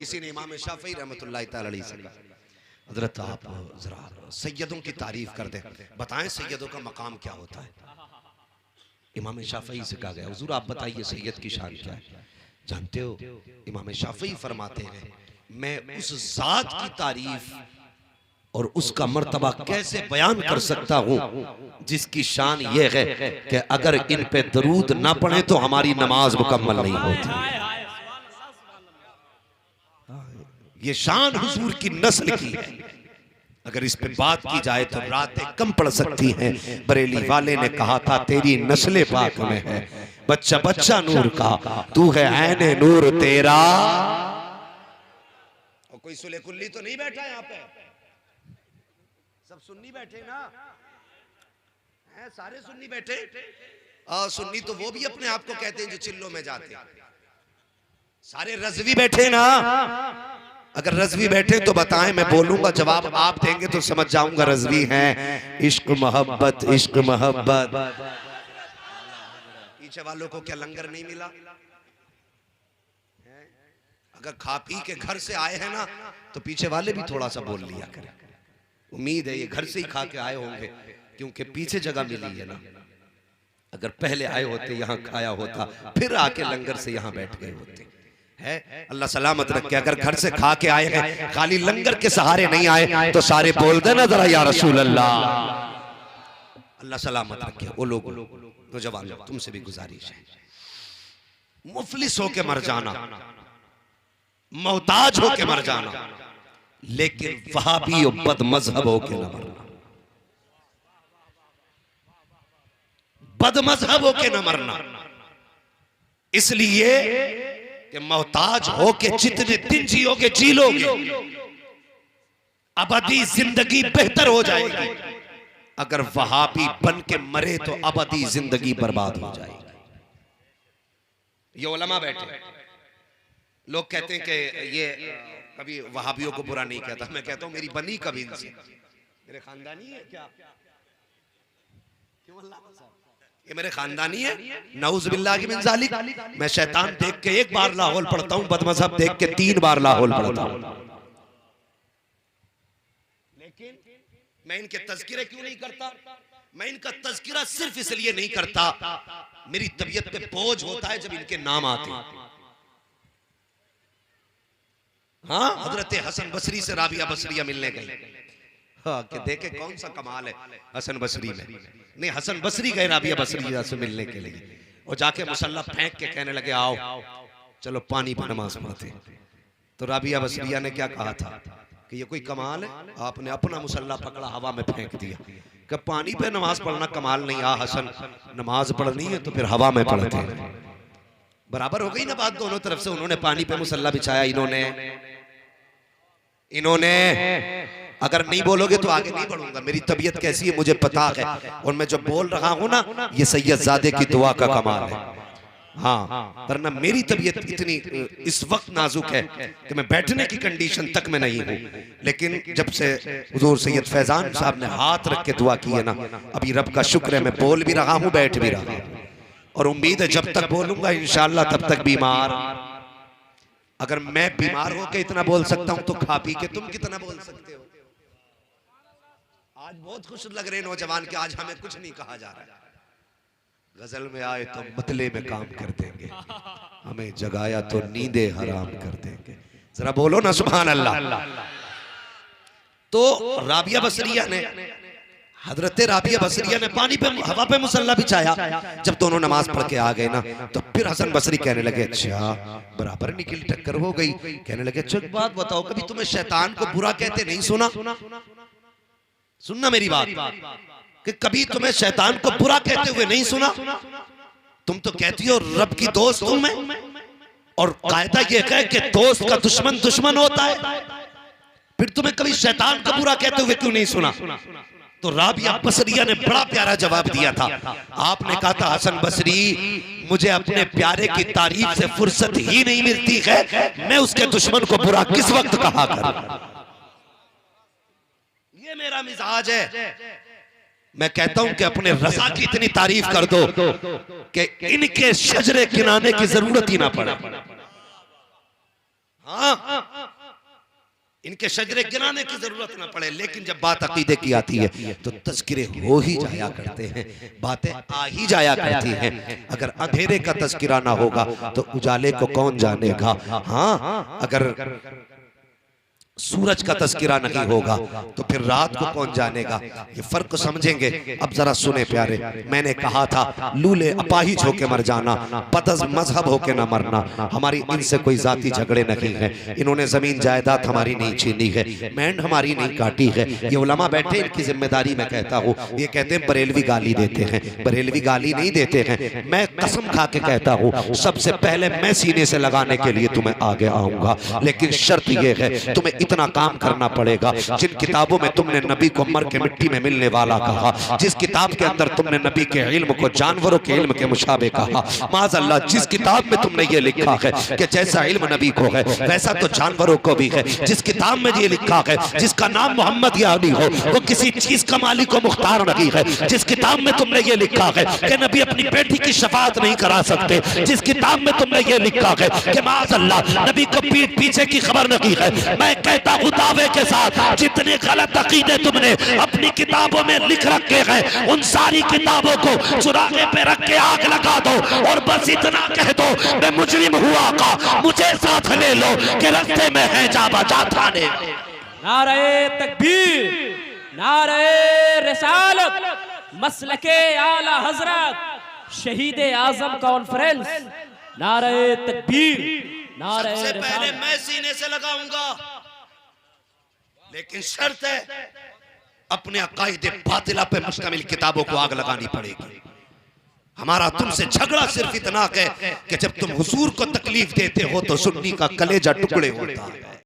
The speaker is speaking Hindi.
किसी ने इमाम शाफी रहमतुल्लाह तआला अलैहि से कहा, हजरत आप जरा सैयदों की तारीफ कर दें, बताएं सैयदों का मकाम क्या होता है। इमाम शाफी से कहा गया, हुजूर आप बताइए सैयद की शान क्या है। जानते हो इमाम शाफी फरमाते हैं, मैं उस जात की तारीफ और उसका मर्तबा कैसे बयान कर सकता हूं जिसकी शान ये है कि अगर इन पे दरूद ना पढ़े तो हमारी नमाज मुकम्मल नहीं होती। ये शान हुजूर की नस्ल की है। अगर इस पे बात की जाए तो रातें कम पड़ सकती हैं। बरेली वाले ने कहा था तेरी नस्ल पाक में है बच्चा बच्चा नूर का, तू है ऐने नूर तेरा। और कोई सुले कुल्ली तो नहीं बैठा यहाँ पे, सब सुन्नी बैठे ना है, सारे सुन्नी बैठे। सुन्नी तो वो भी अपने आप को कहते हैं जो चिल्लों में जाते हैं। सारे रज़वी बैठे ना, अगर रज़वी बैठे तो बताएं, मैं बोलूंगा जवाब आप देंगे तो समझ जाऊंगा रज़वी हैं। इश्क मोहब्बत इश्क मोहब्बत। पीछे वालों को क्या लंगर नहीं मिला? अगर खा पी के घर से आए हैं ना तो पीछे वाले भी थोड़ा सा बोल लिया करें। उम्मीद है ये घर से ही खा के आए होंगे, क्योंकि पीछे जगह मिली है ना। अगर पहले आए होते यहाँ खाया होता, फिर आके लंगर से यहाँ बैठ गए होते है। अल्लाह सलामत रखे। अगर घर से खा के आए हैं, खाली लंगर के सहारे नहीं आए तो सारे बोल देना जरा या रसूल अल्लाह। अल्लाह सलामत रखे। वो लोग नौजवान लोग, तुमसे भी गुजारिश है, मुफलिस होके मर जाना, मोहताज होके मर जाना, लेकिन वहाबी और बद मजहब होके न मरना। बद मजहब होके न मरना, इसलिए कि मोहताज होके जितने दिन जियोगे जी लोगे, अबदी जिंदगी बेहतर हो जाएगी। अगर वहाबी बन के मरे तो अबदी जिंदगी बर्बाद हो जाएगी। ये उलमा बैठे, लोग कहते हैं कि ये कभी वहाबियों को बुरा नहीं कहता। मैं कहता हूं मेरी बनी कभी इनसे, मेरे खानदानी है क्या? क्यों अल्लाह ये मेरे खानदानी है। नऊज़ बिल्लाहि मिन ज़ालिक। मैं शैतान देख के एक बार लाहौल पढ़ता हूँ, बदमज़हब देख के 3 बार लाहौल पढ़ता हूँ। लेकिन मैं इनके तज़किरे क्यों नहीं करता? मैं इनका तज़किरा सिर्फ इसलिए नहीं करता, मेरी तबीयत पे बोझ होता है जब इनके नाम आते हैं। हाँ, हजरत हसन बसरी से राबिया बसरिया मिलने गई। हाँ, कि देखे कौन सा कमाल है हसन बसरी में। नहीं, हसन बसरी गए राबिया बसरिया से मिलने के लिए, और जाके मुसल्ला फेंक के कहने लगे आओ चलो पानी पर नमाज पढ़ते। तो राबिया बसरिया ने क्या कहा था कि ये कोई कमाल है? आपने अपना मुसल्ला पकड़ा हवा में फेंक दिया कि पानी पे नमाज पढ़ना कमाल नहीं। हसन, नमाज पढ़नी है तो फिर हवा में पढ़ते हैं। बराबर हो गई ना बात दोनों तरफ से। उन्होंने पानी पे मुसल्ला बिछाया, इन्होंने अगर नहीं बोलोगे तो आगे नहीं बढ़ूंगा। मेरी तबीयत कैसी है मुझे पता है, और मैं जो बोल रहा हूं ना ये सैयद ज़ादे की दुआ का कमाल है। हाँ, वरना मेरी तबीयत इतनी इस वक्त नाजुक है कि मैं बैठने की कंडीशन तक में नहीं हूँ। लेकिन जब से हुजूर सैयद फैजान साहब ने हाथ रख के दुआ की है ना, अभी रब का शुक्र है मैं बोल भी रहा हूँ, बैठ भी रहा हूँ, और उम्मीद है जब तक बोलूंगा इंशाअल्लाह तब तक बीमार। अगर मैं बीमार होकर इतना बोल सकता हूं तो खा पी के तुम कितना बोल सकते हो? आज बहुत खुश लग रहे नौजवान के आज हमें कुछ नहीं कहा जा रहा है। गजल में आए तो मतले में काम कर देंगे, हमें जगाया तो नींदे हराम कर देंगे। जरा बोलो ना सुभान अल्लाह। तो राबिया बसरिया ने, हजरत राबिया बसरिया ने पानी पे हवा पे मुसल्ला बिछाया। जब दोनों नमाज पढ़ के आ गए ना तो फिर हसन बसरी कहने लगे अच्छा बराबर निकल टक्कर हो गई। कहने लगे अच्छा एक बात बताओ, कभी तुम्हें शैतान को बुरा कहते नहीं सुना? सुनना मेरी बात, कि कभी तुम्हें शैतान को बुरा कहते हुए नहीं सुना? तुम तो कहती हो रब की दोस्त हूं मैं, और कायदा यह है कि दोस्त का दुश्मन दुश्मन होता है, फिर तुम्हें कभी शैतान को बुरा कहते हुए क्यों नहीं सुना? तो राबिया बसरिया ने बड़ा प्यारा जवाब दिया था। आपने कहा था हसन बसरी मुझे अपने प्यारे की तारीफ से फुर्सत ही नहीं मिलती है, मैं उसके दुश्मन को बुरा किस वक्त कहा करूं? ये मेरा मिजाज है। मैं कहता हूं कि अपने रज़ा की इतनी तारीफ कर दो कि इनके शजरे किनाने की जरूरत ही ना पड़े। हाँ, इनके शजरे गिराने की जरूरत ना पड़े, लेकिन जब बात अकीदे की आती है तो तज़किरे हो ही जाया करते हैं, बातें आ ही जाया करती हैं। अगर अंधेरे का तज़किरा ना होगा तो उजाले को कौन जानेगा। हाँ, अगर सूरज का तज़किरा नहीं होगा तो फिर रात को कौन जानेगा। ये फर्क समझेंगे। अब जरा सुने प्यारे, मैंने कहा था लूले अपाहिज होके मर जाना, बदअज़ मजहब होके ना मरना। हमारी इनसे कोई जाती झगड़े नहीं है, इन्होंने जमीन जायदाद हमारी नहीं छीनी है, मैंड हमारी नहीं काटी है। ये उलमा बैठे, इनकी जिम्मेदारी मैं कहता हूँ। ये कहते हैं बरेलवी गाली देते हैं, बरेलवी गाली नहीं देते हैं। मैं कसम खा के कहता हूँ, सबसे पहले मैं सीने से लगाने के लिए तुम्हें आगे आऊंगा, लेकिन शर्त यह है तुम्हें इतना काम करना पड़ेगा। जिन किताबों में तुमने नबी को मर के मिट्टी में मिलने वाला कहा, जिस किताब के अंदर तुमने नबी के इल्म को जानवरों के इल्म के मुशाबे कहा, माज़अल्लाह जिस किताब में तुमने ये लिखा है कि जैसा इल्म नबी को है वैसा तो जानवरों को भी है, जिस किताब में ये लिखा है जिसका नाम मोहम्मद या अली हो वो किसी चीज का मालिक को मुख्तार नहीं है, जिस किताब में तुमने ये लिखा है कि नबी अपनी बेटी की शफाअत नहीं करा सकते, जिस किताब में तुमने ये लिखा है कि माज़अल्लाह नबी को पीठ पीछे की खबर नहीं है, मैं कहता हूं दावे के साथ जितने गलत अकीदे तुमने अपनी किताबों में लिख रखे हैं उन सारी किताबों को चुराहे पे रख के आग लगा दो और बस इतना कह दो मैं मुजरिम हुआ का मुझे साथ ले लो कि रास्ते में है जा बजा थाने। नारे तकबीर, नारे रिसालत, मसलके आला हजरत, शहीद आजम कॉन्फ्रेंस, नारे तकबीर, नारे सबसे पहले रिसालत। मैं सीने से लगाऊंगा, लेकिन शर्त है अपने अकायदे बातिला पे मुश्तमिल किताबों को आग लगानी पड़ेगी। हमारा तुमसे झगड़ा सिर्फ इतना है कि जब तुम हुजूर को तकलीफ देते हो तो सुन्नी का कलेजा टुकड़े होता है।